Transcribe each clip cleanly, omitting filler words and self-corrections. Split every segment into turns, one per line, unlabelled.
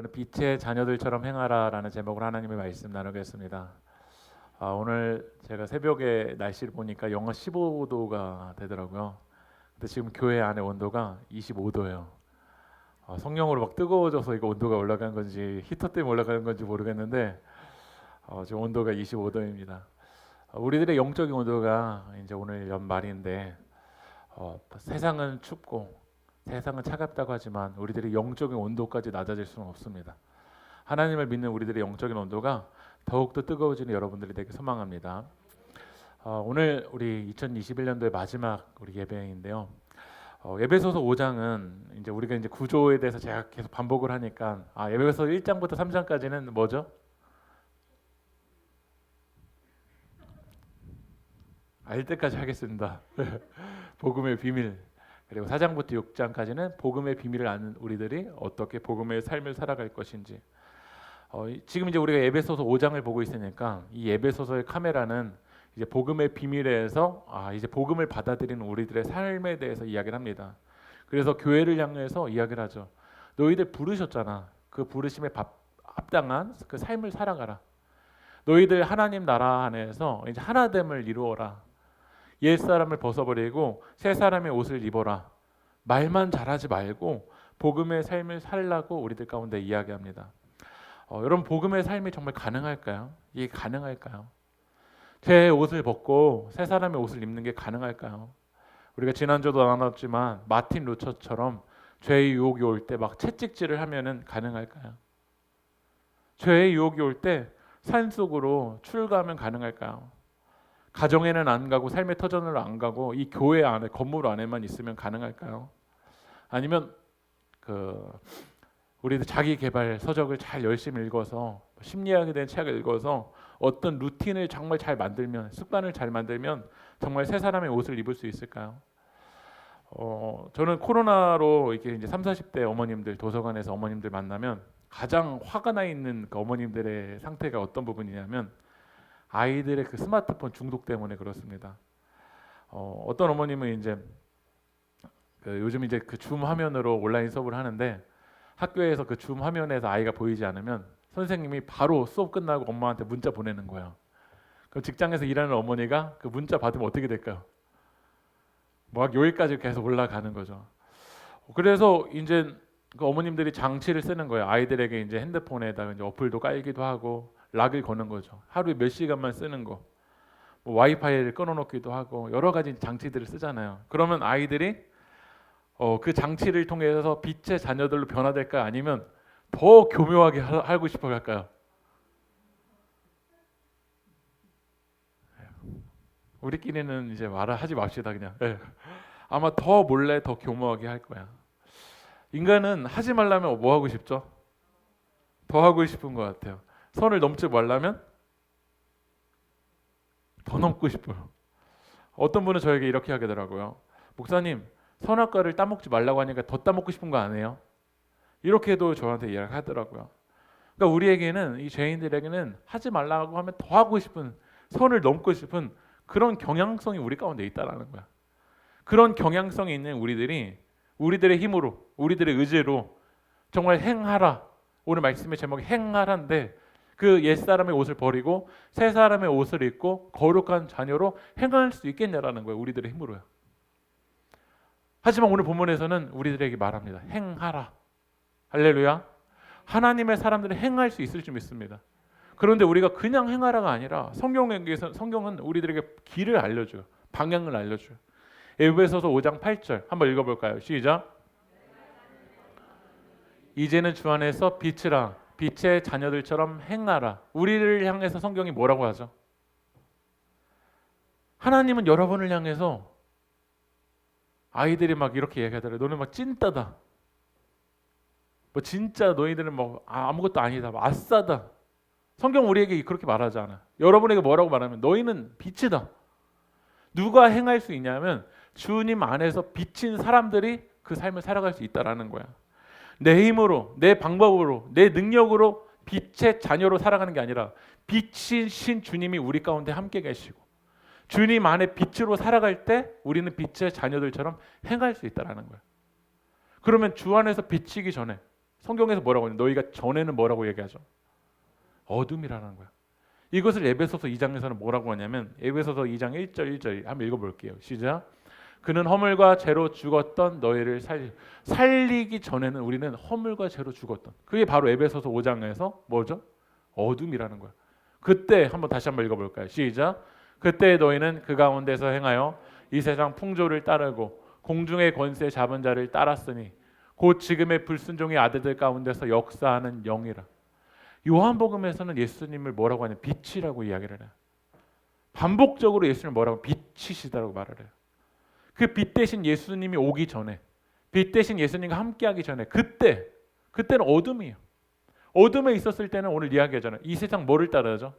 올해는 빛의 자녀들처럼 행하라라는 제목으로 하나님의 말씀 나누겠습니다. 오늘 제가 새벽에 날씨를 보니까 영하 15도가 되더라고요. 근데 지금 교회 안에 온도가 25도예요. 성령으로 막 뜨거워져서 이거 온도가 올라간 건지 히터 때문에 올라가는 건지 모르겠는데 지금 온도가 25도입니다. 우리들의 영적인 온도가 이제 오늘 연말인데 세상은 춥고 세상은 차갑다고 하지만 우리들의 영적인 온도까지 낮아질 수는 없습니다. 하나님을 믿는 우리들의 영적인 온도가 더욱더 뜨거워지는 여러분들이 되길 소망합니다. 오늘 우리 2021년도의 마지막 우리 예배인데요. 에베소서 5장은 이제 우리가 이제 구조에 대해서 제가 계속 반복을 하니까 에베소서 1장부터 3장까지는 뭐죠? 알 때까지 하겠습니다. 복음의 비밀. 그리고 4장부터 6장까지는 복음의 비밀을 아는 우리들이 어떻게 복음의 삶을 살아갈 것인지. 지금 이제 우리가 에베소서 5장을 보고 있으니까 이 에베소서의 카메라는 이제 복음의 비밀에서 이제 복음을 받아들이는 우리들의 삶에 대해서 이야기를 합니다. 그래서 교회를 향해서 이야기를 하죠. 너희들 부르셨잖아. 그 부르심에 합당한 그 삶을 살아가라. 너희들 하나님 나라 안에서 이제 하나됨을 이루어라. 옛 사람을 벗어버리고 새 사람의 옷을 입어라. 말만 잘하지 말고 복음의 삶을 살라고 우리들 가운데 이야기합니다. 여러분 복음의 삶이 정말 가능할까요? 이게 가능할까요? 제 옷을 벗고 새 사람의 옷을 입는 게 가능할까요? 우리가 지난주도 나눴지만 마틴 루처처럼 죄의 유혹이 올 때 막 채찍질을 하면은 가능할까요? 죄의 유혹이 올 때 산속으로 출가하면 가능할까요? 가정에는 안 가고 삶의 터전으로 안 가고 이 교회 안에 건물 안에만 있으면 가능할까요? 아니면 우리도 자기 개발 서적을 잘 열심히 읽어서 심리학에 대한 책을 읽어서 어떤 루틴을 정말 잘 만들면 습관을 잘 만들면 정말 새 사람의 옷을 입을 수 있을까요? 저는 코로나로 이렇게 이제 3, 40대 어머님들 도서관에서 어머님들 만나면 가장 화가 나 있는 그 어머님들의 상태가 어떤 부분이냐면 아이들의 그 스마트폰 중독 때문에 그렇습니다. 어떤 어머님은 이제 요즘 이제 그 줌 화면으로 온라인 수업을 하는데 학교에서 그 줌 화면에서 아이가 보이지 않으면 선생님이 바로 수업 끝나고 엄마한테 문자 보내는 거예요. 그럼 직장에서 일하는 어머니가 그 문자 받으면 어떻게 될까요? 막 여기까지 계속 올라가는 거죠. 그래서 이제 그 어머님들이 장치를 쓰는 거예요. 아이들에게 이제 핸드폰에다가 이제 어플도 깔기도 하고 락을 거는 거죠. 하루에 몇 시간만 쓰는 거. 뭐 와이파이를 끊어놓기도 하고 여러 가지 장치들을 쓰잖아요. 그러면 아이들이 그 장치를 통해서 빛의 자녀들로 변화될까요? 아니면 더 교묘하게 하고 싶어 할까요? 우리끼리는 이제 말을 하지 맙시다 그냥. 아마 더 몰래 더 교묘하게 할 거야. 인간은 하지 말라면 뭐 하고 싶죠? 더 하고 싶은 것 같아요. 선을 넘지 말라면 더 넘고 싶어요. 어떤 분은 저에게 이렇게 하더라고요. 목사님, 선악과를 따먹지 말라고 하니까 더 따먹고 싶은 거 아니에요? 이렇게도 저한테 이야기하더라고요. 그러니까 우리에게는 이 죄인들에게는 하지 말라고 하면 더 하고 싶은 선을 넘고 싶은 그런 경향성이 우리 가운데 있다라는 거야. 그런 경향성이 있는 우리들이 우리들의 힘으로 우리들의 의지로 정말 행하라. 오늘 말씀의 제목이 행하라인데 그 옛사람의 옷을 버리고 새 사람의 옷을 입고 거룩한 자녀로 행할 수 있겠냐라는 거예요. 우리들의 힘으로요. 하지만 오늘 본문에서는 우리들에게 말합니다. 행하라. 할렐루야. 하나님의 사람들은 행할 수 있을 줄 믿습니다. 그런데 우리가 그냥 행하라가 아니라 성경은 우리들에게 길을 알려줘요. 방향을 알려줘요. 에베소서 5장 8절 한번 읽어볼까요? 시작. 이제는 주 안에서 빛이라 빛의 자녀들처럼 행하라. 우리를 향해서 성경이 뭐라고 하죠? 하나님은 여러분을 향해서 아이들이 막 이렇게 얘기하더라고요. 너는 막 찐따다. 뭐 진짜 너희들은 뭐 아무것도 아니다. 아싸다. 성경 우리에게 그렇게 말하지 않아. 여러분에게 뭐라고 말하면 너희는 빛이다. 누가 행할 수 있냐면 주님 안에서 비친 사람들이 그 삶을 살아갈 수 있다라는 거야. 내 힘으로, 내 방법으로, 내 능력으로 빛의 자녀로 살아가는 게 아니라 빛이신 주님이 우리 가운데 함께 계시고 주님 안에 빛으로 살아갈 때 우리는 빛의 자녀들처럼 행할 수 있다라는 거야. 그러면 주 안에서 비치기 전에 성경에서 뭐라고 하냐? 너희가 전에는 뭐라고 얘기하죠? 어둠이라는 거야. 이것을 에베소서 2장에서는 뭐라고 하냐면 에베소서 2장 1절 1절 한번 읽어볼게요. 시작. 그는 허물과 죄로 죽었던 너희를 살리기 전에는 우리는 허물과 죄로 죽었던. 그게 바로 에베소서 5장에서 뭐죠? 어둠이라는 거야. 그때 다시 한번 읽어볼까요? 시작. 그때 너희는 그 가운데서 행하여 이 세상 풍조를 따르고 공중의 권세 잡은 자를 따랐으니 곧 지금의 불순종의 아들들 가운데서 역사하는 영이라. 요한복음에서는 예수님을 뭐라고 하냐? 빛이라고 이야기를 해요. 반복적으로 예수님을 뭐라고? 빛이시다라고 말을 해요. 그 빛 대신 예수님이 오기 전에, 빛 대신 예수님과 함께하기 전에 그때는 어둠이에요. 어둠에 있었을 때는 오늘 이야기하잖아요. 이 세상 뭐를 따르죠?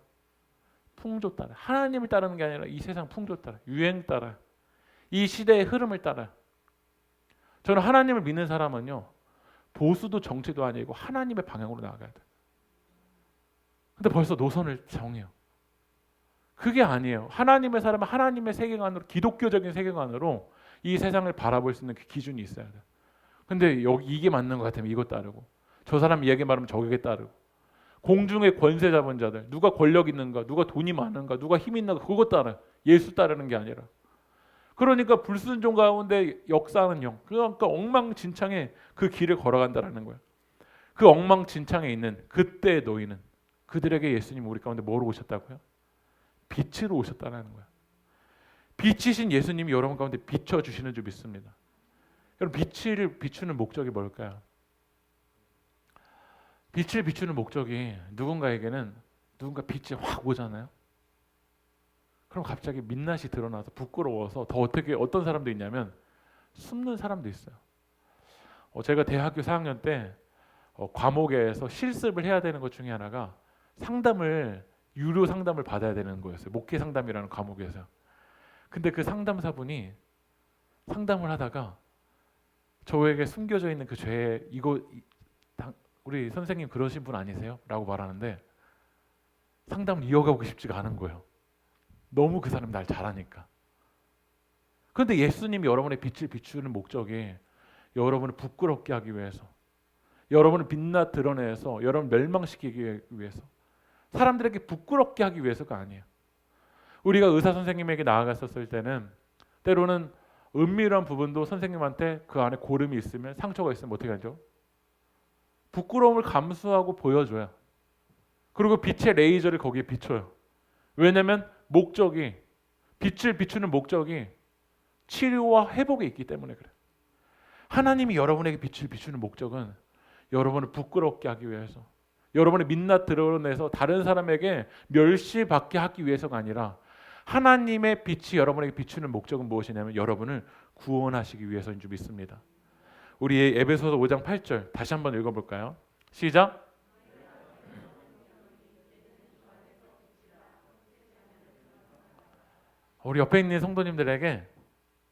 풍조 따라. 하나님을 따르는 게 아니라 이 세상 풍조 따라, 유행 따라, 이 시대의 흐름을 따라. 저는 하나님을 믿는 사람은요, 보수도 정치도 아니고 하나님의 방향으로 나아가야 돼. 근데 벌써 노선을 정해요. 그게 아니에요. 하나님의 사람은 하나님의 세계관으로, 기독교적인 세계관으로 이 세상을 바라볼 수 있는 그 기준이 있어야 돼. 근데 여기 이게 맞는 것 같으면 이것 따르고, 저 사람 이야기 말하면 저게 따르고, 공중의 권세 잡은 자들, 누가 권력 있는가, 누가 돈이 많은가, 누가 힘 있는가, 그것 따라. 예수 따르는 게 아니라. 그러니까 불순종 가운데 역사하는 영, 그러니까 엉망진창에 그 길을 걸어간다라는 거야. 그 엉망진창에 있는 그때의 너희는, 그들에게 예수님 우리 가운데 뭐로 오셨다고요? 빛으로 오셨다는 거야. 빛이신 예수님이 여러분 가운데 비춰주시는 줄 믿습니다. 여러분, 빛을 비추는 목적이 뭘까요? 빛을 비추는 목적이 누군가에게는 누군가 빛이 확 오잖아요. 그럼 갑자기 민낯이 드러나서 부끄러워서 더 어떤 사람도 있냐면 숨는 사람도 있어요. 제가 대학교 4학년 때 과목에서 실습을 해야 되는 것 중에 하나가 유료 상담을 받아야 되는 거였어요. 목회 상담이라는 과목에서. 근데 그 상담사분이 상담을 하다가 저에게 숨겨져 있는 그 죄, 우리 선생님 그러신 분 아니세요? 라고 말하는데 상담을 이어가고 싶지가 않은 거예요. 너무 그 사람이 날 잘하니까. 그런데 예수님이 여러분의 빛을 비추는 목적이 여러분을 부끄럽게 하기 위해서, 여러분을 빛나 드러내서 여러분을 멸망시키기 위해서, 사람들에게 부끄럽게 하기 위해서가 아니에요. 우리가 의사 선생님에게 나아갔었을 때는 때로는 은밀한 부분도 선생님한테 그 안에 고름이 있으면, 상처가 있으면 어떻게 하죠? 부끄러움을 감수하고 보여줘요. 그리고 빛의 레이저를 거기에 비춰요. 왜냐하면 빛을 비추는 목적이 치료와 회복에 있기 때문에 그래요. 하나님이 여러분에게 빛을 비추는 목적은 여러분을 부끄럽게 하기 위해서, 여러분의 민낯 드러내서 다른 사람에게 멸시받게 하기 위해서가 아니라, 하나님의 빛이 여러분에게 비추는 목적은 무엇이냐면 여러분을 구원하시기 위해서인 줄 믿습니다. 우리 에베소서 5장 8절 다시 한번 읽어볼까요? 시작. 우리 옆에 있는 성도님들에게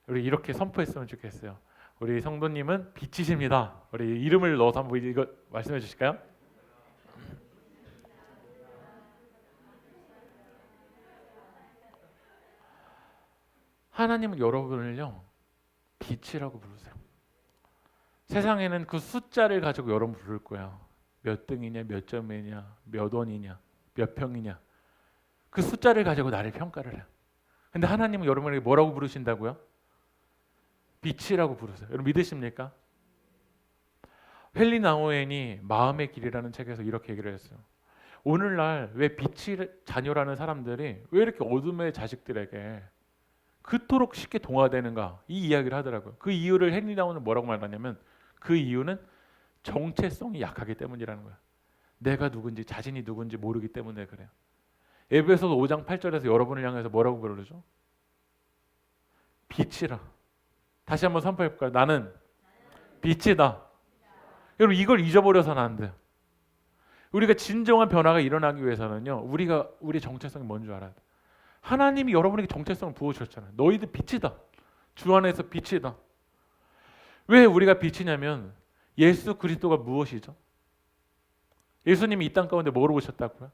우리 이렇게 선포했으면 좋겠어요. 우리 성도님은 빛이십니다. 우리 이름을 넣어서 한번 이거 말씀해 주실까요? 하나님은 여러분을요, 빛이라고 부르세요. 세상에는 그 숫자를 가지고 여러분 부를 거야. 몇 등이냐, 몇 점이냐, 몇 원이냐, 몇 평이냐. 그 숫자를 가지고 나를 평가를 해요. 근데 하나님은 여러분에게 뭐라고 부르신다고요? 빛이라고 부르세요. 여러분 믿으십니까? 헨리 나우엔이 마음의 길이라는 책에서 이렇게 얘기를 했어요. 오늘날 왜 빛의 자녀라는 사람들이 왜 이렇게 어둠의 자식들에게 그토록 쉽게 동화되는가, 이 이야기를 하더라고요. 그 이유를 헨리 나우엔은 뭐라고 말하냐면 그 이유는 정체성이 약하기 때문이라는 거예요. 내가 누군지, 자신이 누군지 모르기 때문에 그래요. 에베소서 5장 8절에서 여러분을 향해서 뭐라고 부르죠? 빛이라. 다시 한번 선포해 볼까요? 나는 빛이다. 여러분, 이걸 잊어버려서는 안 돼요. 우리가 진정한 변화가 일어나기 위해서는요, 우리 정체성이 뭔지 알아야 돼요. 하나님이 여러분에게 정체성을 부어주셨잖아요. 너희들 빛이다. 주 안에서 빛이다. 왜 우리가 빛이냐면 예수 그리스도가 무엇이죠? 예수님이 이 땅 가운데 뭐로 오셨다고요?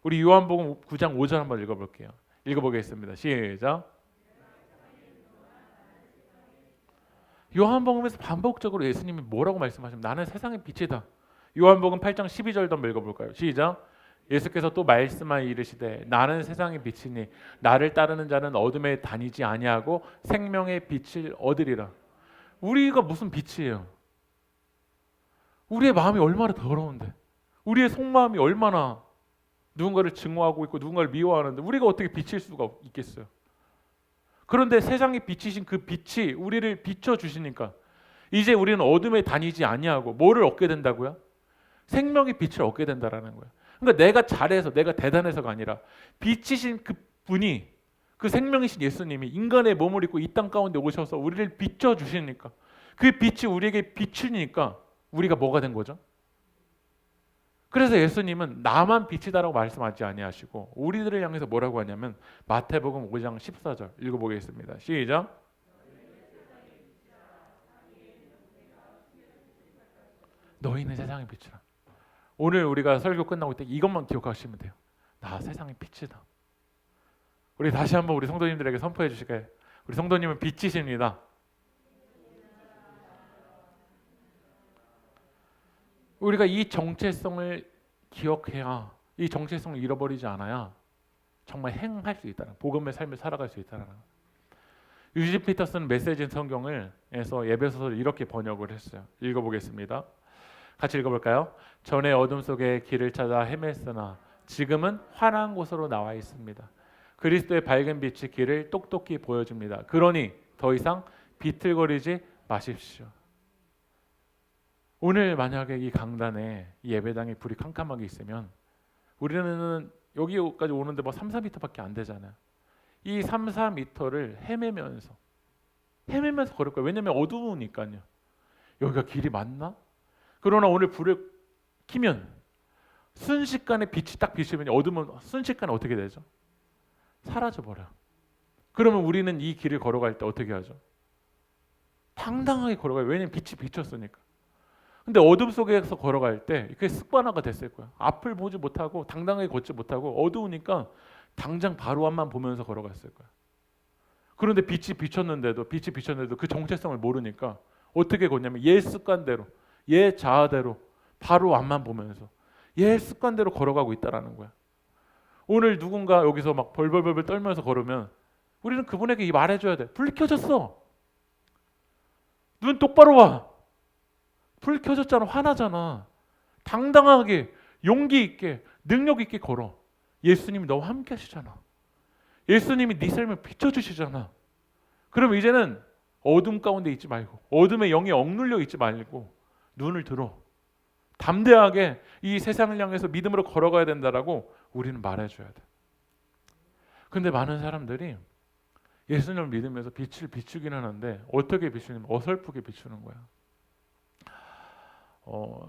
우리 요한복음 9장 5절 한번 읽어볼게요. 읽어보겠습니다. 시작. 요한복음에서 반복적으로 예수님이 뭐라고 말씀하시면 나는 세상의 빛이다. 요한복음 8장 12절도 한번 읽어볼까요? 시작. 예수께서 또 말씀하여 이르시되 나는 세상의 빛이니 나를 따르는 자는 어둠에 다니지 아니하고 생명의 빛을 얻으리라. 우리가 무슨 빛이에요? 우리의 마음이 얼마나 더러운데, 우리의 속마음이 얼마나 누군가를 증오하고 있고 누군가를 미워하는데 우리가 어떻게 빛일 수가 있겠어요? 그런데 세상에 비치신 그 빛이 우리를 비춰주시니까 이제 우리는 어둠에 다니지 아니하고 뭐를 얻게 된다고요? 생명의 빛을 얻게 된다라는 거예요. 그러니까 내가 잘해서 내가 대단해서가 아니라 빛이신 그 분이, 그 생명이신 예수님이 인간의 몸을 입고 이 땅 가운데 오셔서 우리를 비춰주시니까, 그 빛이 우리에게 비추니까 우리가 뭐가 된 거죠? 그래서 예수님은 나만 빛이다라고 말씀하지 아니하시고 우리들을 향해서 뭐라고 하냐면 마태복음 5장 14절 읽어보겠습니다. 시작. 너희는 세상의 빛이라. 오늘 우리가 설교 끝나고 때 이것만 기억하시면 돼요. 나 세상의 빛이다. 우리 다시 한번 우리 성도님들에게 선포해 주실까요? 우리 성도님은 빛이십니다. 우리가 이 정체성을 기억해야, 이 정체성을 잃어버리지 않아야 정말 행할 수 있다는, 복음의 삶을 살아갈 수 있다는. 유진 피터슨 메시지 성경을 에서 예배소서를 이렇게 번역을 했어요. 읽어보겠습니다. 같이 읽어볼까요? 전에 어둠 속에 길을 찾아 헤맸으나 지금은 환한 곳으로 나와 있습니다. 그리스도의 밝은 빛이 길을 똑똑히 보여줍니다. 그러니 더 이상 비틀거리지 마십시오. 오늘 만약에 이 강단에 이 예배당에 불이 캄캄하게 있으면 우리는 여기까지 오는데 뭐 3, 4m밖에 안 되잖아요. 이 3, 4m를 헤매면서 걸을 거예요. 왜냐하면 어두우니까요. 여기가 길이 맞나? 그러나 오늘 불을 켜면 순식간에 빛이 딱 비추면 어두우면 순식간에 어떻게 되죠? 사라져버려. 그러면 우리는 이 길을 걸어갈 때 어떻게 하죠? 당당하게 걸어가요. 왜냐하면 빛이 비쳤으니까. 근데 어둠 속에서 걸어갈 때 그게 습관화가 됐을 거야. 앞을 보지 못하고 당당하게 걷지 못하고 어두우니까 당장 바로 앞만 보면서 걸어갔을 거야. 그런데 빛이 비쳤는데도 그 정체성을 모르니까 어떻게 걷냐면 옛 습관대로, 옛 자아대로 바로 앞만 보면서 옛 습관대로 걸어가고 있다라는 거야. 오늘 누군가 여기서 막 벌벌벌 떨면서 걸으면 우리는 그분에게 말해줘야 돼. 불 켜졌어. 눈 똑바로 와. 불 켜졌잖아. 화나잖아. 당당하게 용기 있게 능력 있게 걸어. 예수님이 너와 함께 하시잖아. 예수님이 네 삶을 비춰주시잖아. 그럼 이제는 어둠 가운데 있지 말고 어둠의 영에 억눌려 있지 말고 눈을 들어 담대하게 이 세상을 향해서 믿음으로 걸어가야 된다라고 우리는 말해줘야 돼. 근데 많은 사람들이 예수님을 믿으면서 빛을 비추긴 하는데 어떻게 비추냐면 어설프게 비추는 거야.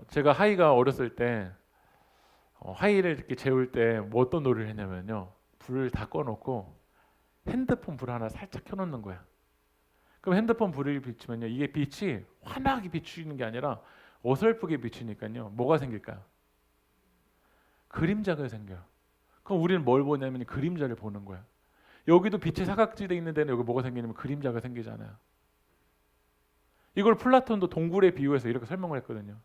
제가 하이가 어렸을 때 하이를 이렇게 재울 때 뭐 어떤 놀이를 했냐면요. 불을 다 꺼놓고 핸드폰 불 하나 살짝 켜놓는 거야. 그럼 핸드폰 불을 비추면요. 이게 빛이 환하게 비추는 게 아니라 어설프게 비추니까요. 뭐가 생길까요? 그림자가 생겨요. 그럼 우리는 뭘 보냐면 그림자를 보는 거야. 여기도 빛이 사각지대 있는 데는 여기 뭐가 생기냐면 그림자가 생기잖아요. 이걸 플라톤도 동굴에 비유해서 이렇게 설명을 했거든요.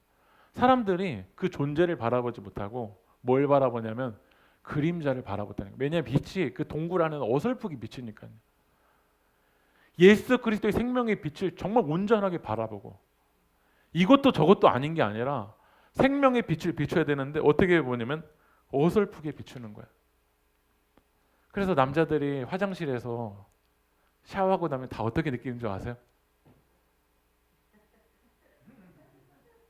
사람들이 그 존재를 바라보지 못하고 뭘 바라보냐면 그림자를 바라봤다는 거예요. 왜냐하면 빛이 그 동굴 안에는 어설프게 비치니까요. 예수 그리스도의 생명의 빛을 정말 온전하게 바라보고 이것도 저것도 아닌 게 아니라 생명의 빛을 비춰야 되는데 어떻게 보냐면 어설프게 비추는 거야. 그래서 남자들이 화장실에서 샤워하고 나면 다 어떻게 느끼는 줄 아세요?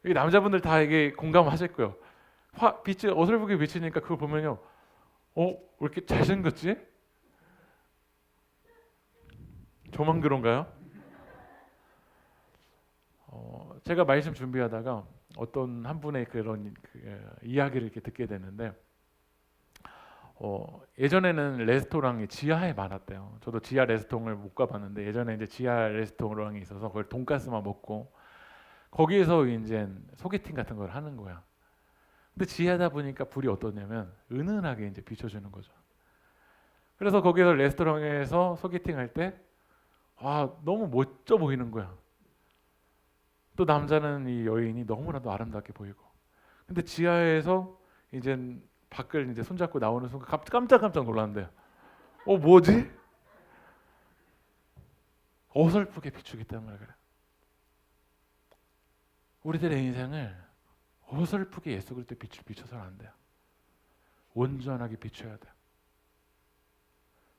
이 남자분들 다 이게 공감하실 거예요. 빛이 어설프게 비치니까 그걸 보면요. 왜 이렇게 잘생겼지? 저만 그런가요? 제가 말씀 준비하다가 어떤 한 분의 그런 이야기를 이렇게 듣게 되는데 예전에는 레스토랑이 지하에 많았대요. 저도 지하 레스토랑을 못 가봤는데 예전에 이제 지하 레스토랑이 있어서 거기 돈가스만 먹고 거기에서 이제 소개팅 같은 걸 하는 거야. 근데 지하다 보니까 불이 어떠냐면 은은하게 이제 비춰주는 거죠. 그래서 거기서 레스토랑에서 소개팅 할 때 너무 멋져 보이는 거야. 또 남자는 이 여인이 너무나도 아름답게 보이고. 근데 지하에서 이제 밖을 이제 손잡고 나오는 순간 깜짝깜짝 놀랐는데요. 뭐지? 어설프게 비추기 때문에 그래. 우리들의 인생을 어설프게 예수 그리스도에 비춰서는 안 돼요. 온전하게 비춰야 돼요.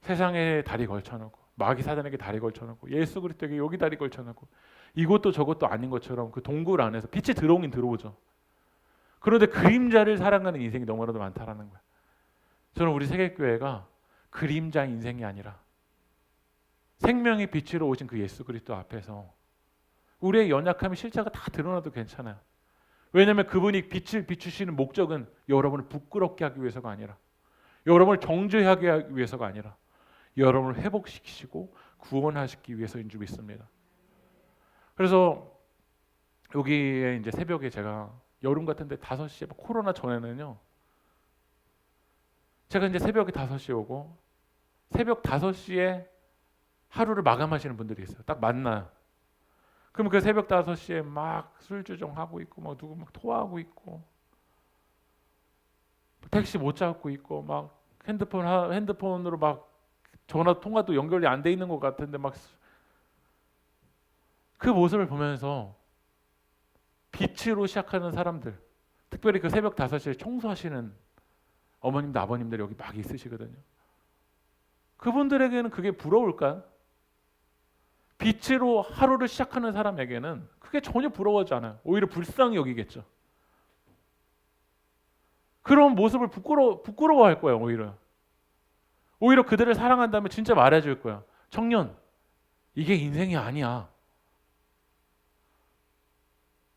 세상에 다리 걸쳐놓고 마귀 사단에게 다리 걸쳐놓고 예수 그리스도에게 여기 다리 걸쳐놓고 이것도 저것도 아닌 것처럼 그 동굴 안에서 빛이 들어오긴 들어오죠. 그런데 그림자를 살아가는 인생이 너무나도 많다라는 거예요. 저는 우리 세계교회가 그림자 인생이 아니라 생명의 빛으로 오신 그 예수 그리스도 앞에서 우리의 연약함이 실체가 다 드러나도 괜찮아요. 왜냐하면 그분이 빛을 비추시는 목적은 여러분을 부끄럽게 하기 위해서가 아니라, 여러분을 정죄하게 하기 위해서가 아니라 여러분을 회복시키시고 구원하시기 위해서인 줄 믿습니다. 그래서 여기에 이제 새벽에 제가 여름 같은데 5시에 코로나 전에는요, 제가 이제 새벽에 5시에 오고 새벽 5시에 하루를 마감하시는 분들이 있어요. 딱 만나요. 그럼 그 새벽 5시에 막 술주정하고 있고 막 누구 막 토하고 있고 택시 못 잡고 있고 막 핸드폰으로 막 전화 통화도 연결이 안 돼 있는 것 같은데 막 그 모습을 보면서 빛으로 시작하는 사람들, 특별히 그 새벽 5시에 청소하시는 어머님들 아버님들 여기 막 있으시거든요. 그분들에게는 그게 부러울까요? 빛으로 하루를 시작하는 사람에게는 그게 전혀 부러워하지 않아요. 오히려 불쌍히 여기겠죠. 그런 모습을 부끄러워할 거예요. 오히려 그들을 사랑한다면 진짜 말해줄 거야. 청년, 이게 인생이 아니야.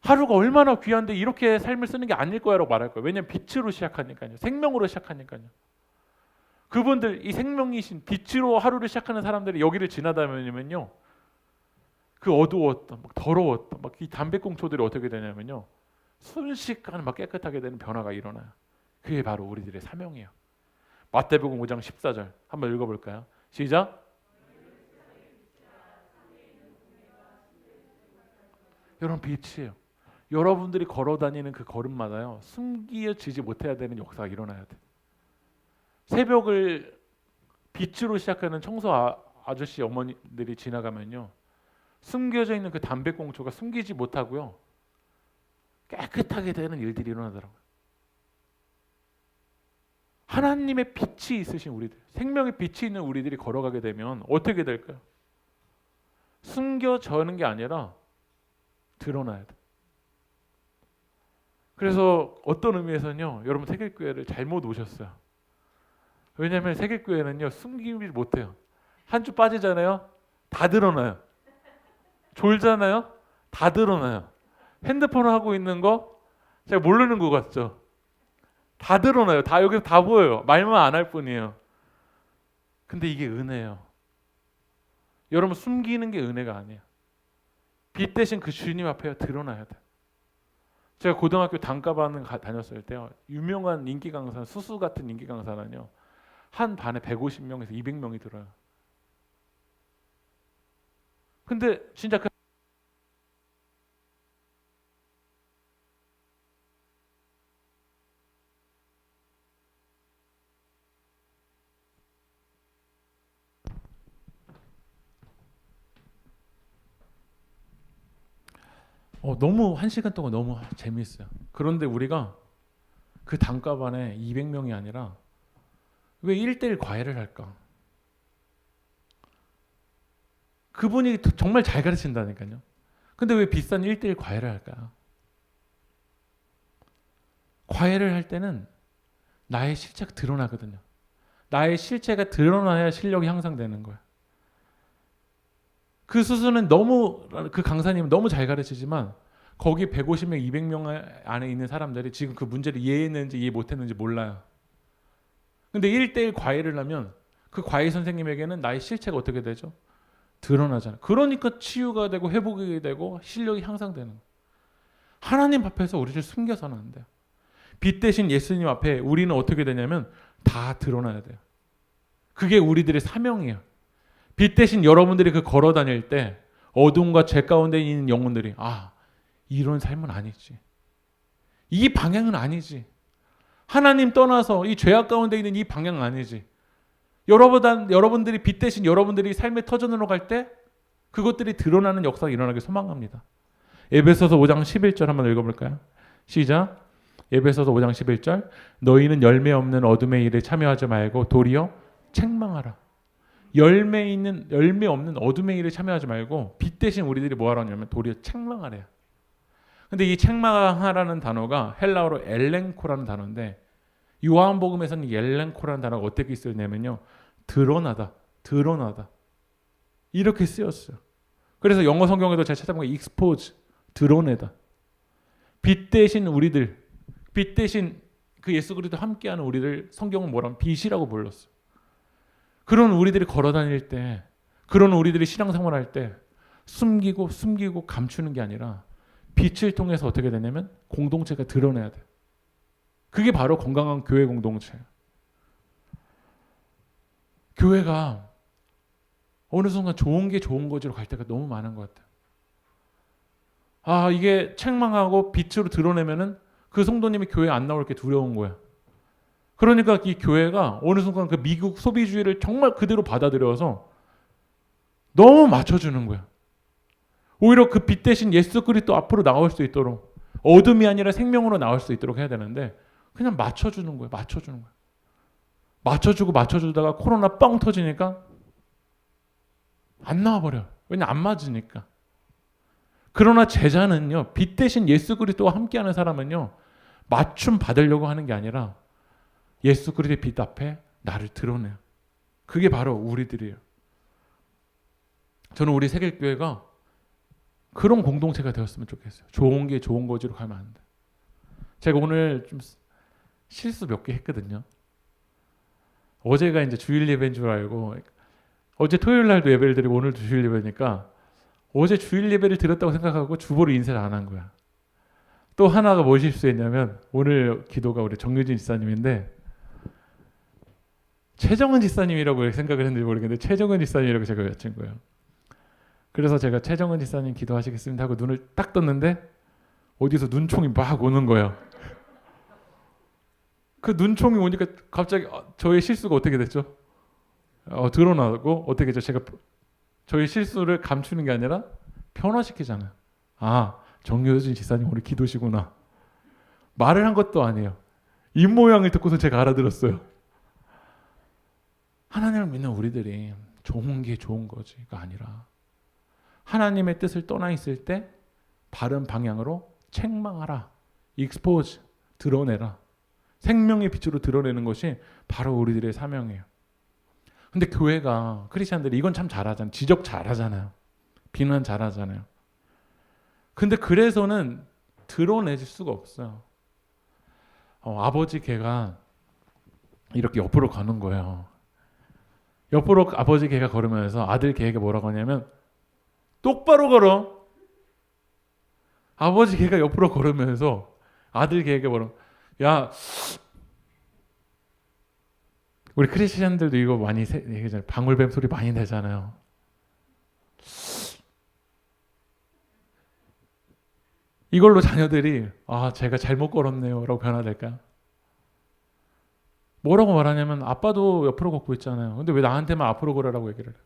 하루가 얼마나 귀한데 이렇게 삶을 쓰는 게 아닐 거야라고 말할 거예요. 왜냐하면 빛으로 시작하니까요. 생명으로 시작하니까요. 그분들, 이 생명이신 빛으로 하루를 시작하는 사람들이 여기를 지나다니면요, 그 어두웠던, 막 더러웠던, 막 이 담배꽁초들이 어떻게 되냐면요, 순식간에 막 깨끗하게 되는 변화가 일어나요. 그게 바로 우리들의 사명이에요. 마태복음 5장 14절 한번 읽어볼까요? 시작. 여러분, 빛이에요. 여러분들이 걸어다니는 그 걸음마다요, 숨기지지 못해야 되는 역사가 일어나야 돼. 새벽을 빛으로 시작하는 청소 아저씨 어머니들이 지나가면요, 숨겨져 있는 그 담배꽁초가 숨기지 못하고요, 깨끗하게 되는 일들이 일어나더라고요. 하나님의 빛이 있으신 우리들, 생명의 빛이 있는 우리들이 걸어가게 되면 어떻게 될까요? 숨겨져는 게 아니라 드러나야 돼. 그래서 어떤 의미에서는요, 여러분 세계교회를 잘못 오셨어요. 왜냐하면 세계교회는요, 숨기지 못해요. 한 주 빠지잖아요, 다 드러나요. 졸잖아요, 다 드러나요. 핸드폰 하고 있는 거 제가 모르는 것 같죠? 다 드러나요. 다 여기서 다 보여요. 말만 안 할 뿐이에요. 근데 이게 은혜예요. 여러분, 숨기는 게 은혜가 아니에요. 빛 대신 그 주님 앞에 드러나야 돼. 제가 고등학교 단과반을 다녔을 때요, 유명한 인기 강사, 수수 같은 인기 강사는요, 한 반에 150명에서 200명이 들어요. 근데 진짜 너무 1시간 동안 너무 재미있어요. 그런데 우리가 그 단과반에 200명이 아니라 왜 1대1 과외를 할까? 그분이 정말 잘 가르친다니까요. 근데 왜 비싼 1대1 과외를 할까요? 과외를 할 때는 나의 실체가 드러나거든요. 나의 실체가 드러나야 실력이 향상되는 거예요. 그 수수는 그 강사님은 너무 잘 가르치지만 거기 150명, 200명 안에 있는 사람들이 지금 그 문제를 이해했는지 이해 못했는지 몰라요. 근데 1대1 과외를 하면 그 과외 선생님에게는 나의 실체가 어떻게 되죠? 드러나잖아요. 그러니까 치유가 되고 회복이 되고 실력이 향상되는 거예요. 하나님 앞에서 우리를 숨겨서는 안 돼요. 빛 대신 예수님 앞에 우리는 어떻게 되냐면 다 드러나야 돼요. 그게 우리들의 사명이에요. 빛 대신 여러분들이 그 걸어 다닐 때 어둠과 죄 가운데 있는 영혼들이, 아, 이런 삶은 아니지. 이 방향은 아니지. 하나님 떠나서 이 죄악 가운데 있는 이 방향은 아니지. 여러분들이 빛 대신 여러분들이 삶의 터전으로 갈 때 그것들이 드러나는 역사가 일어나길 소망합니다. 에베소서 5장 11절 한번 읽어볼까요? 시작. 에베소서 5장 11절. 너희는 열매 없는 어둠의 일에 참여하지 말고 도리어 책망하라. 열매 없는 어둠의 일에 참여하지 말고 빛 대신 우리들이 뭐 하라냐면 도리어 책망하래요. 근데 이 책망하라는 단어가 헬라어로 엘렌코라는 단어인데 요한복음에서는 이 엘렌코라는 단어가 어떻게 쓰였냐면요. 드러나다. 이렇게 쓰였어요. 그래서 영어 성경에도 제가 찾아보니까 expose, 드러내다. 빛 대신 우리들, 빛 대신 그 예수 그리스도 함께하는 우리들 성경은 뭐라면 빛이라고 불렀어요. 그런 우리들이 걸어다닐 때, 그런 우리들이 신앙생활할 때 숨기고 감추는 게 아니라 빛을 통해서 어떻게 되냐면 공동체가 드러내야 돼요. 그게 바로 건강한 교회 공동체예요. 교회가 어느 순간 좋은 게 좋은 거지로 갈 때가 너무 많은 것 같아요. 이게 책망하고 빛으로 드러내면은 그 성도님이 교회에 안 나올 게 두려운 거야. 그러니까 이 교회가 어느 순간 그 미국 소비주의를 정말 그대로 받아들여서 너무 맞춰주는 거야. 오히려 그 빛 대신 예수 그리스도 앞으로 나올 수 있도록 어둠이 아니라 생명으로 나올 수 있도록 해야 되는데 그냥 맞춰주는 거야. 맞춰주다가 코로나 뻥 터지니까 안 나와버려. 왜냐 안 맞으니까. 그러나 제자는요. 빛 대신 예수 그리스도와 함께하는 사람은요. 맞춤 받으려고 하는 게 아니라 예수 그리스도의 빛 앞에 나를 드러내요. 그게 바로 우리들이에요. 저는 우리 세계교회가 그런 공동체가 되었으면 좋겠어요. 좋은 게 좋은 거지로 가면 안 돼. 제가 오늘 좀 실수 몇 개 했거든요. 어제가 이제 주일 예배인 줄 알고 어제 토요일 날도 예배를 드리고 오늘도 주일 예배니까 어제 주일 예배를 드렸다고 생각하고 주보를 인쇄를 안 한 거야. 또 하나가 뭘 실수했냐면 오늘 기도가 우리 정유진 지사님인데 최정은 지사님이라고 생각을 했는지 모르겠는데 최정은 지사님이라고 제가 외친 거예요. 그래서 제가 최정은 지사님 기도하시겠습니다 하고 눈을 딱 떴는데 어디서 눈총이 막 오는 거예요. 그 눈총이 오니까 갑자기 저의 실수가 어떻게 됐죠? 드러나고 어떻게 했죠? 제가 저희 실수를 감추는 게 아니라 변화시키잖아요. 정효진 지사님 오늘 기도시구나. 말을 한 것도 아니에요. 입모양을 듣고서 제가 알아들었어요. 하나님을 믿는 우리들이 좋은 게 좋은 거지가 아니라 하나님의 뜻을 떠나 있을 때 바른 방향으로 책망하라. expose, 드러내라. 생명의 빛으로 드러내는 것이 바로 우리들의 사명이에요. 근데 교회가 크리스찬들이 이건 참 잘하잖아요. 지적 잘하잖아요. 비난 잘하잖아요. 근데 그래서는 드러내질 수가 없어요. 아버지 개가 이렇게 옆으로 가는 거예요. 옆으로 아버지 개가 걸으면서 아들 개에게 뭐라고 하냐면 똑바로 걸어. 아버지 개가 옆으로 걸으면서 아들 개에게 뭐라고 야 우리 크리스찬들도 이거 많이 얘기하잖아요. 방울뱀 소리 많이 내잖아요. 이걸로 자녀들이 제가 잘못 걸었네요 라고 변화될까요? 뭐라고 말하냐면 아빠도 옆으로 걷고 있잖아요. 근데 왜 나한테만 앞으로 걸으라고 얘기를 해요?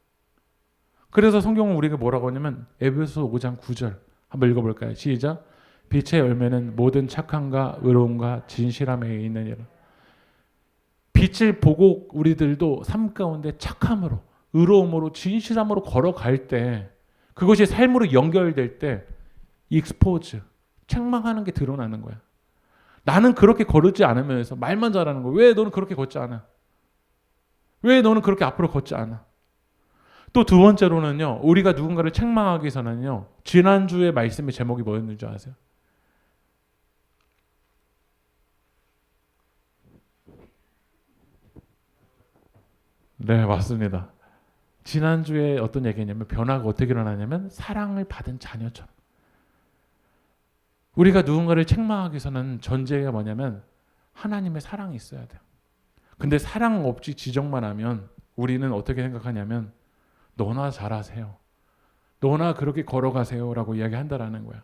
그래서 성경은 우리가 뭐라고 하냐면 에베소 5장 9절 한번 읽어볼까요? 시작. 빛의 열매는 모든 착함과 의로움과 진실함에 있느니라. 빛을 보고 우리들도 삶 가운데 착함으로 의로움으로 진실함으로 걸어갈 때 그것이 삶으로 연결될 때 익스포즈 책망하는 게 드러나는 거야. 나는 그렇게 걸지 않으면서 말만 잘하는 거야. 왜 너는 그렇게 걷지 않아? 왜 너는 그렇게 앞으로 걷지 않아? 또 두 번째로는요. 우리가 누군가를 책망하기 위해서는요. 지난주의 말씀의 제목이 뭐였는지 아세요? 네, 맞습니다. 지난주에 어떤 얘기냐면 변화가 어떻게 일어나냐면 사랑을 받은 자녀처럼. 우리가 누군가를 책망하기 위해서는 전제가 뭐냐면 하나님의 사랑이 있어야 돼요. 근데 사랑 없이 지적만 하면 우리는 어떻게 생각하냐면 너나 잘하세요. 너나 그렇게 걸어가세요 라고 이야기한다라는 거야.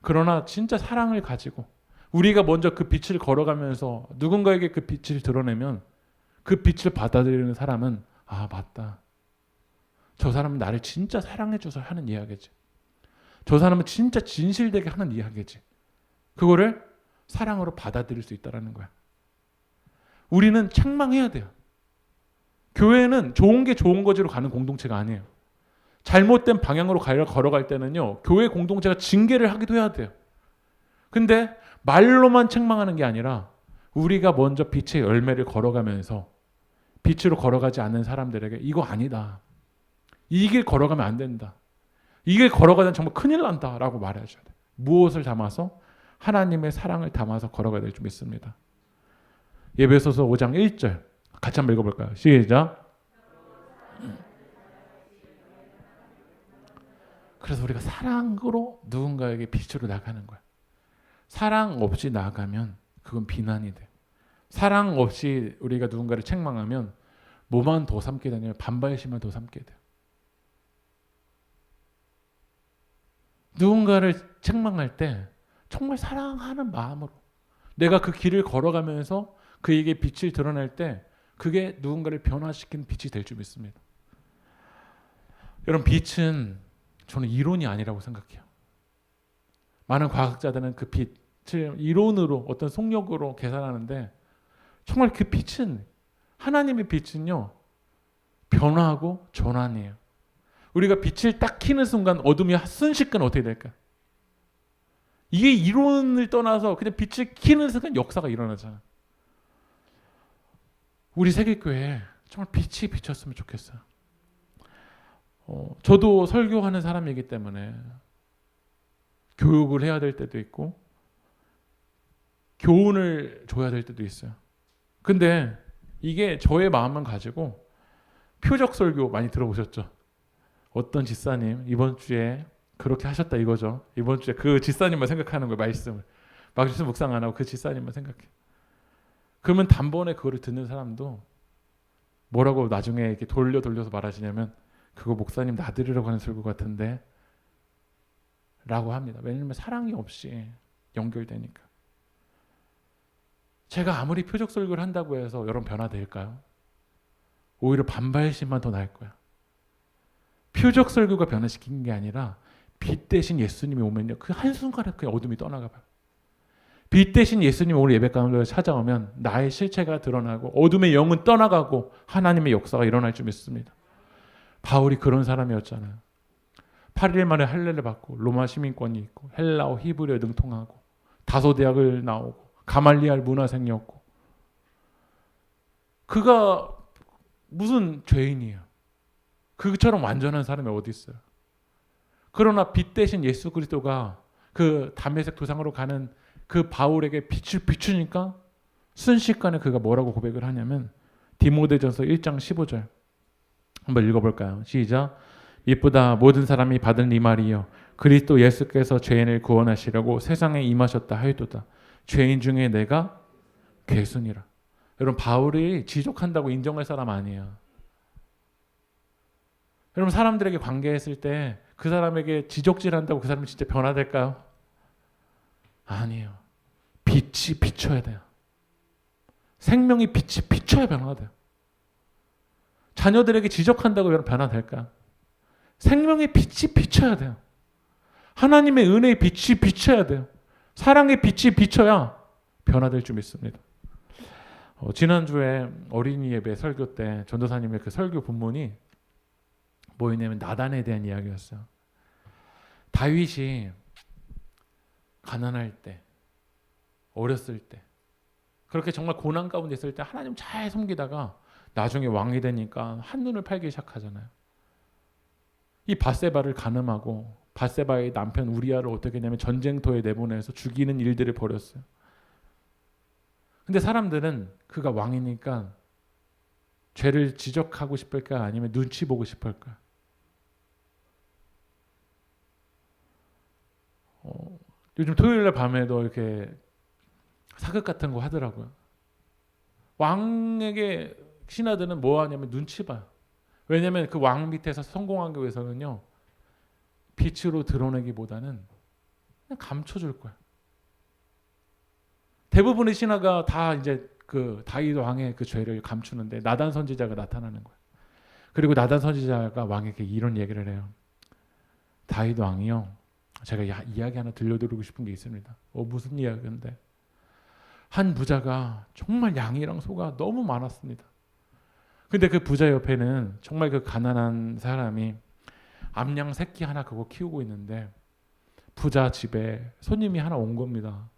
그러나 진짜 사랑을 가지고 우리가 먼저 그 빛을 걸어가면서 누군가에게 그 빛을 드러내면 그 빛을 받아들이는 사람은 아 맞다. 저 사람은 나를 진짜 사랑해줘서 하는 이야기지. 저 사람은 진짜 진실되게 하는 이야기지. 그거를 사랑으로 받아들일 수 있다는 거야. 우리는 책망해야 돼요. 교회는 좋은 게 좋은 거지로 가는 공동체가 아니에요. 잘못된 방향으로 걸어갈 때는요. 교회 공동체가 징계를 하기도 해야 돼요. 근데 말로만 책망하는 게 아니라 우리가 먼저 빛의 열매를 걸어가면서 빛으로 걸어가지 않는 사람들에게 이거 아니다. 이 길 걸어가면 안 된다. 이 길 걸어가면 정말 큰일 난다라고 말해줘야 돼요. 무엇을 담아서? 하나님의 사랑을 담아서 걸어가야 될 줄 믿습니다. 에베소서 5장 1절 같이 한번 읽어볼까요? 시작. 그래서 우리가 사랑으로 누군가에게 빛으로 나가는 거야. 사랑 없이 나가면 그건 비난이 돼. 사랑 없이 우리가 누군가를 책망하면 뭐만 더 삼게 되냐면 반발심만 더 삼게 돼요. 누군가를 책망할 때 정말 사랑하는 마음으로 내가 그 길을 걸어가면서 그에게 빛을 드러낼 때 그게 누군가를 변화시키는 빛이 될 줄 믿습니다. 여러분 빛은 저는 이론이 아니라고 생각해요. 많은 과학자들은 그 빛을 이론으로 어떤 속력으로 계산하는데 정말 그 빛은 하나님의 빛은요 변화하고 전환이에요. 우리가 빛을 딱 켜는 순간 어둠이 순식간에 어떻게 될까? 이게 이론을 떠나서 그냥 빛을 켜는 순간 역사가 일어나잖아. 우리 세계교회에 정말 빛이 비쳤으면 좋겠어요. 저도 설교하는 사람이기 때문에 교육을 해야 될 때도 있고 교훈을 줘야 될 때도 있어요. 근데 이게 저의 마음만 가지고 표적 설교 많이 들어보셨죠? 어떤 집사님 이번 주에 그렇게 하셨다 이거죠. 이번 주에 그 집사님만 생각하는 거예요. 말씀을. 말씀 묵상 안 하고 그 집사님만 생각해. 그러면 단번에 그거를 듣는 사람도 뭐라고 나중에 이렇게 돌려서 말하시냐면 그거 목사님 나들이라고 하는 설교 같은데 라고 합니다. 왜냐하면 사랑이 없이 연결되니까. 제가 아무리 표적 설교를 한다고 해서 여러분 변화될까요? 오히려 반발심만 더 날 거야. 표적 설교가 변화시킨 게 아니라 빛 대신 예수님이 오면요. 그 한순간에 그 어둠이 떠나가 봐요. 빛 대신 예수님이 오늘 예배 가운데 찾아오면 나의 실체가 드러나고 어둠의 영은 떠나가고 하나님의 역사가 일어날 줄 믿습니다. 바울이 그런 사람이었잖아요. 8일 만에 할례를 받고 로마 시민권이 있고 헬라어 히브리어 능통하고 다소 대학을 나오고 가말리알 문화생이었고 그가 무슨 죄인이에요. 그처럼 완전한 사람이 어디 있어요. 그러나 빛 대신 예수 그리스도가 그 다메섹 도상으로 가는 그 바울에게 빛을 비추니까 순식간에 그가 뭐라고 고백을 하냐면 디모데전서 1장 15절 한번 읽어볼까요? 시작. 이쁘다 모든 사람이 받은 이 말이요 그리스도 예수께서 죄인을 구원하시려고 세상에 임하셨다 하였도다. 죄인 중에 내가 괴순이라. 여러분 바울이 지족한다고 인정할 사람 아니에요. 여러분 사람들에게 관계했을 때 그 사람에게 지적질한다고 그 사람이 진짜 변화될까요? 아니에요. 빛이 비춰야 돼요. 생명이 빛이 비춰야 변화가 돼요. 자녀들에게 지적한다고 여러분 변화될까요? 생명의 빛이 비춰야 돼요. 하나님의 은혜의 빛이 비춰야 돼요. 사랑의 빛이 비춰야 변화될 줄 믿습니다. 지난주에 어린이 예배 설교 때 전도사님의 그 설교 본문이 뭐였냐면 나단에 대한 이야기였어요. 다윗이 가난할 때, 어렸을 때, 그렇게 정말 고난 가운데 있을 때 하나님 잘 섬기다가 나중에 왕이 되니까 한눈을 팔기 시작하잖아요. 이 밧세바를 간음하고 밧세바의 남편 우리아를 어떻게 했냐면 전쟁터에 내보내서 죽이는 일들을 벌였어요. 근데 사람들은 그가 왕이니까 죄를 지적하고 싶을까 아니면 눈치 보고 싶을까? 요즘 토요일날 밤에도 이렇게 사극 같은 거 하더라고요. 왕에게 신하들은 뭐 하냐면 눈치 봐요. 왜냐하면 그 왕 밑에서 성공하기 위해서는요. 빛으로 드러내기보다는 그냥 감춰줄 거야. 대부분의 신화가 다 이제 그 다윗 왕의 그 죄를 감추는데 나단 선지자가 나타나는 거야. 그리고 나단 선지자가 왕에게 이런 얘기를 해요. 다윗 왕이요, 제가 이야기 하나 들려드리고 싶은 게 있습니다. 무슨 이야기인데, 한 부자가 정말 양이랑 소가 너무 많았습니다. 근데 그 부자 옆에는 정말 그 가난한 사람이 암양 새끼 하나 그거 키우고 있는데, 부자 집에 손님이 하나 온 겁니다.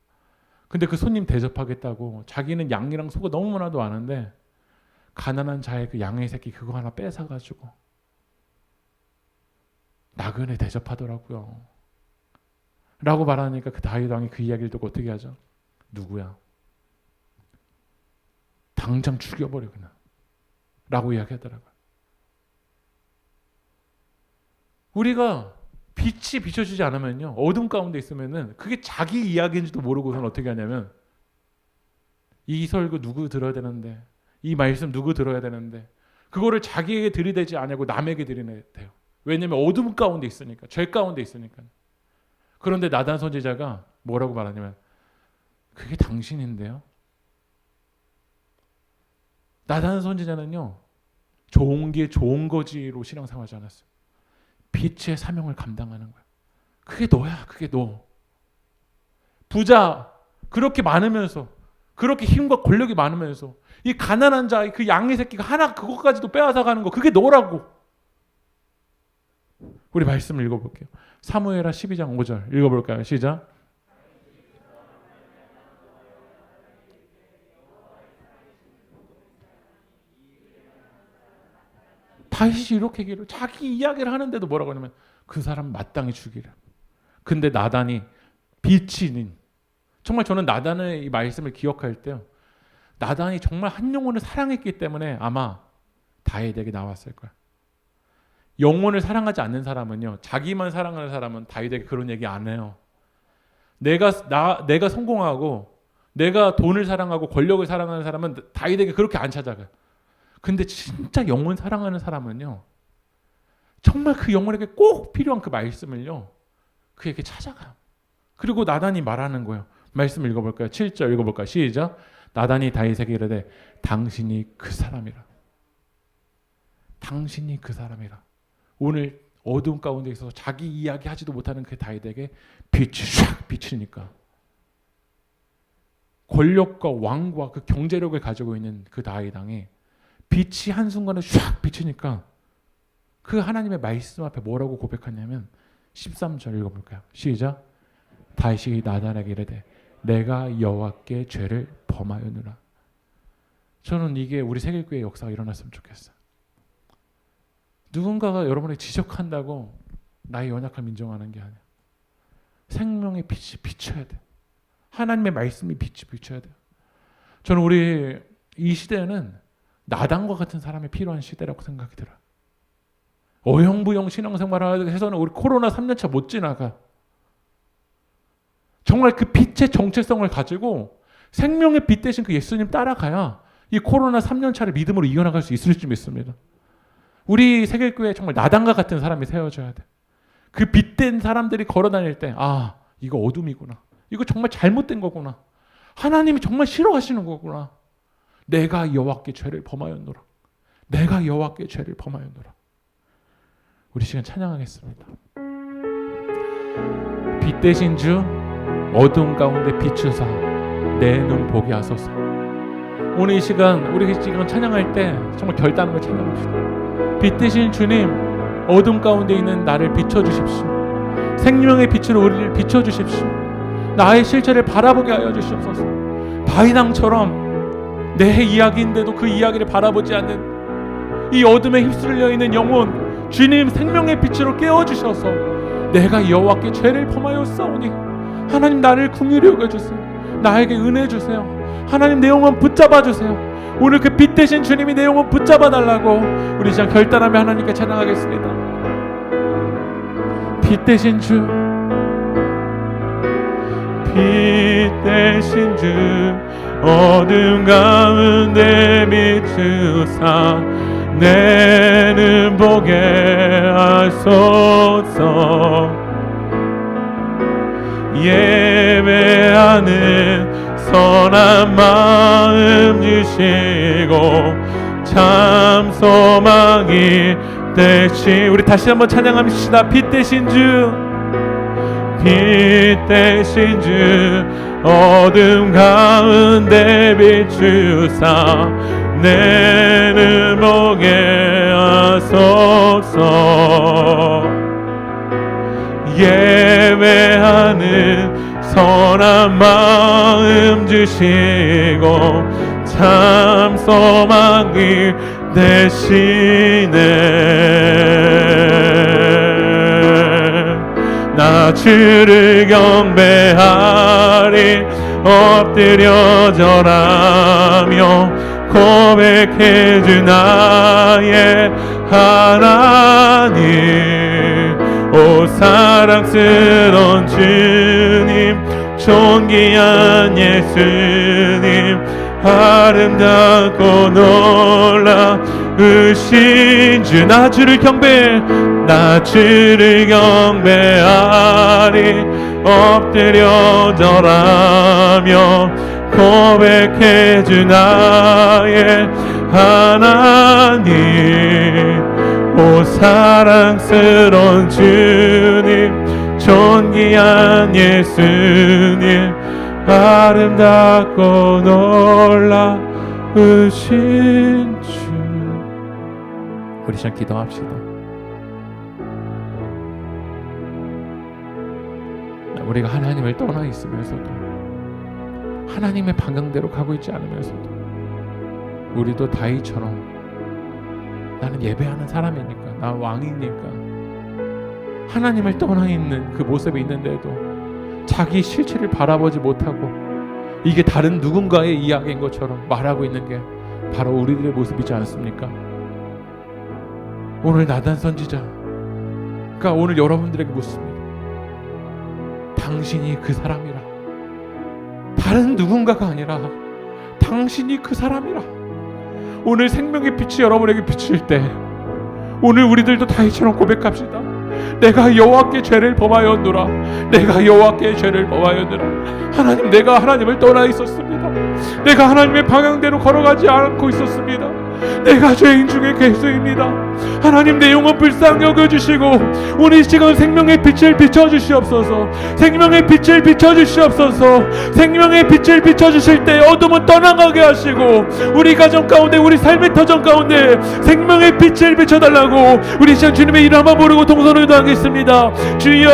근데 그 손님 대접하겠다고 자기는 양이랑 소가 너무 많아도 아는데 가난한 자의 그 양의 새끼 그거 하나 뺏어가지고 나그네 대접하더라고요. 라고 말하니까 그 다윗 왕이 그 이야기를 듣고 어떻게 하죠? 누구야? 당장 죽여버려 그냥. 라고 이야기하더라고요. 우리가 빛이 비춰주지 않으면요, 어둠 가운데 있으면은 그게 자기 이야기인지도 모르고선 어떻게 하냐면, 이 설교 누구 들어야 되는데, 이 말씀 누구 들어야 되는데, 그거를 자기에게 들이대지 않고 남에게 들이대야 돼요. 왜냐면 어둠 가운데 있으니까, 죄 가운데 있으니까. 그런데 나단 선지자가 뭐라고 말하냐면, 그게 당신인데요. 나단 선지자는요, 좋은 게 좋은 거지로 신앙생활하지 않았어요. 빛의 사명을 감당하는 거야. 그게 너야. 그게 너. 부자 그렇게 많으면서, 그렇게 힘과 권력이 많으면서 이 가난한 자, 그 양의 새끼가 하나 그것까지도 빼앗아 가는 거, 그게 너라고. 우리 말씀을 읽어볼게요. 사무엘하 12장 5절 읽어볼까요? 시작. 다윗이 이렇게 얘기를, 자기 이야기를 하는데도 뭐라고 하냐면 그 사람 마땅히 죽이라. 근데 나단이 빛인, 정말 저는 나단의 이 말씀을 기억할 때요, 나단이 정말 한 영혼을 사랑했기 때문에 아마 다윗에게 나왔을 거야. 영혼을 사랑하지 않는 사람은요, 자기만 사랑하는 사람은 다윗에게 그런 얘기 안 해요. 내가 성공하고 내가 돈을 사랑하고 권력을 사랑하는 사람은 다윗에게 그렇게 안 찾아가요. 근데 진짜 영혼 사랑하는 사람은요, 정말 그 영혼에게 꼭 필요한 그 말씀을요, 그에게 찾아가요. 그리고 나단이 말하는 거예요. 말씀 읽어볼까요? 7절 읽어볼까요? 시작. 나단이 다윗에게 이르되 당신이 그 사람이라. 당신이 그 사람이라. 오늘 어두운 가운데 있어서 자기 이야기하지도 못하는 그 다윗에게 빛이 샥 비치니까, 권력과 왕과 그 경제력을 가지고 있는 그 다윗 왕이 빛이 한순간에 샥 비치니까 그 하나님의 말씀 앞에 뭐라고 고백하냐면 13절 읽어볼까요? 시작. 다윗이 나단에게 이르되 내가 여호와께 죄를 범하였노라. 저는 이게 우리 세계교회 역사가 일어났으면 좋겠어요. 누군가가 여러분을 지적한다고 나의 연약함을 인정하는 게 아니야. 생명의 빛이 비춰야 돼. 하나님의 말씀이 빛이 비춰야 돼요. 저는 우리 이 시대에는 나단과 같은 사람이 필요한 시대라고 생각이 들어요. 어영부영 신앙생활을 해서는 우리 코로나 3년차 못 지나가. 정말 그 빛의 정체성을 가지고 생명의 빛 대신 그 예수님 따라가야 이 코로나 3년차를 믿음으로 이겨나갈 수 있을 줄 믿습니다. 우리 세계교회에 정말 나단과 같은 사람이 세워져야 돼. 그 빛된 사람들이 걸어다닐 때, 아, 이거 어둠이구나. 이거 정말 잘못된 거구나. 하나님이 정말 싫어하시는 거구나. 내가 여호와께 죄를 범하였노라. 내가 여호와께 죄를 범하였노라. 우리 시간 찬양하겠습니다. 빛 대신 주 어두운 가운데 비추사 내 눈 보게 하소서. 오늘 이 시간 우리 지금 찬양할 때 정말 결단하고 찬양합시다. 빛 대신 주님, 어둠 가운데 있는 나를 비춰주십시오. 생명의 빛으로 우리를 비춰주십시오. 나의 실체를 바라보게 하여 주시옵소서. 바위낭처럼 내 이야기인데도 그 이야기를 바라보지 않는 이 어둠에 휩쓸려 있는 영혼, 주님 생명의 빛으로 깨워주셔서 내가 여호와께 죄를 범하였사오니 하나님 나를 긍휼히 여겨주세요. 나에게 은혜 주세요. 하나님 내 영혼 붙잡아 주세요. 오늘 그 빛 대신 주님이 내 영혼 붙잡아 달라고 우리 시간 결단하며 하나님께 찬양하겠습니다. 빛 대신 주, 빛 대신 주 어둠 가운데 비추사 내 눈 보게 하소서. 예배하는 선한 마음 주시고 참 소망이 되시. 우리 다시 한번 찬양합시다. 빛 대신 주, 빛 대신 주, 어둠 가운데 비추사 내 눈목에 하소서. 예배하는 선한 마음 주시고 참 소망이 되시네. 나 주를 경배하리 엎드려 절하며 고백해 주 나의 하나님. 오 사랑스러운 주님, 존귀한 예수님, 아름답고 놀라우신 주. 나 주를 경배하리 엎드려 절하며 고백해 주 나의 하나님. 오 사랑스러운 주님, 존귀한 예수님, 아름답고 놀라우신 주. 우리 시간 기도합시다. 우리가 하나님을 떠나 있으면서도, 하나님의 방향대로 가고 있지 않으면서도, 우리도 다윗처럼 나는 예배하는 사람이니까, 나 왕이니까 하나님을 떠나 있는 그 모습이 있는데도 자기 실체를 바라보지 못하고 이게 다른 누군가의 이야기인 것처럼 말하고 있는 게 바로 우리들의 모습이지 않습니까? 오늘 나단 선지자가 오늘 여러분들에게 묻습니다. 당신이 그 사람이라. 다른 누군가가 아니라 당신이 그 사람이라. 오늘 생명의 빛이 여러분에게 비칠 때 오늘 우리들도 다윗처럼 고백합시다. 내가 여호와께 죄를 범하였노라. 내가 여호와께 죄를 범하였노라. 하나님, 내가 하나님을 떠나 있었습니다. 내가 하나님의 방향대로 걸어가지 않고 있었습니다. 내가 죄인 중에 괴수입니다. 하나님, 내 영혼 불쌍히 여겨주시고 오늘 시간 생명의 빛을 비춰주시옵소서. 생명의 빛을 비춰주시옵소서. 생명의 빛을 비춰주실 때 어둠은 떠나가게 하시고 우리 가정 가운데, 우리 삶의 터전 가운데 생명의 빛을 비춰달라고 우리 시간 주님의 이름 한번 부르고 동선을 기도하겠습니다. 주여,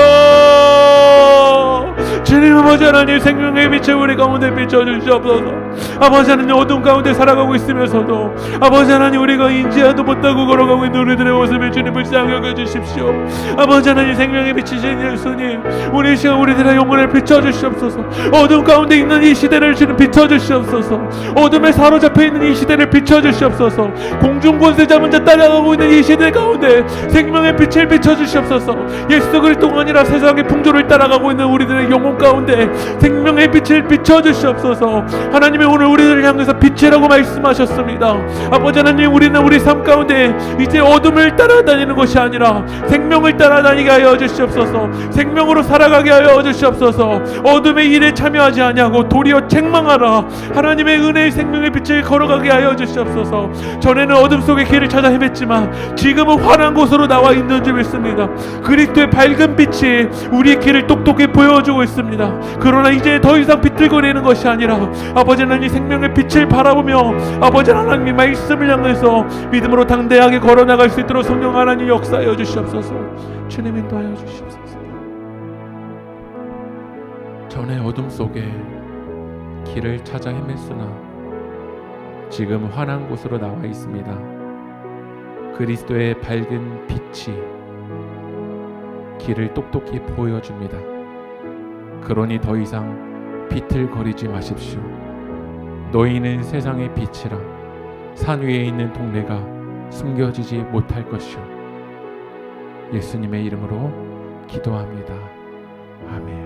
주님 아버지 하나님, 생명의 빛을 우리 가운데 비춰주시옵소서. 아버지 하나님, 어둠 가운데 살아가고 있으면서도 아버지 하나님, 우리가 인지하도 못하고 걸어가고 있는 우리들의 모습을 주님 불쌍히 여겨주십시오. 아버지 하나님, 생명의 빛이신 예수님, 우리 시간 우리들의 영혼을 비춰주시옵소서. 어둠 가운데 있는 이 시대를 주님 비춰주시옵소서. 어둠에 사로잡혀 있는 이 시대를 비춰주시옵소서. 공중권세 잡은 자 따라가고 있는 이 시대 가운데 생명의 빛을 비춰주시옵소서. 예수 그리스도가 아니라 세상의 풍조를 따라가고 있는 우리들의 영혼 가운데 생명의 빛을 비춰주시옵소서. 하나님이 오늘 우리들을 향해서 빛이라고 말씀하셨습니다. 아버지 하나님, 우리는 우리 삶 가운데 이제 어둠을 따라다니는 것이 아니라 생명을 따라다니게 하여 주시옵소서. 생명으로 살아가게 하여 주시옵소서. 어둠의 일에 참여하지 아니하고 도리어 책망하라. 하나님의 은혜의 생명의 빛을 걸어가게 하여 주시옵소서. 전에는 어둠 속의 길을 찾아 헤맸지만 지금은 환한 곳으로 나와 있는 줄 믿습니다. 그리스도의 밝은 빛이 우리의 길을 똑똑히 보여주고 있습니다. 그러나 이제 더 이상 비틀거리는 것이 아니라 아버지 하나님, 생명의 빛을 바라보며 아버지 하나님 말씀을 향해서 믿음으로 당대하게 걸어나갈 수 있도록 성령 하나님 역사하여 주시옵소서. 주님 인도하여 주시옵소서. 전에 어둠 속에 길을 찾아 헤맸으나 지금 환한 곳으로 나와 있습니다. 그리스도의 밝은 빛이 길을 똑똑히 보여줍니다. 그러니 더 이상 비틀거리지 마십시오. 너희는 세상의 빛이라. 산 위에 있는 동네가 숨겨지지 못할 것이요. 예수님의 이름으로 기도합니다. 아멘.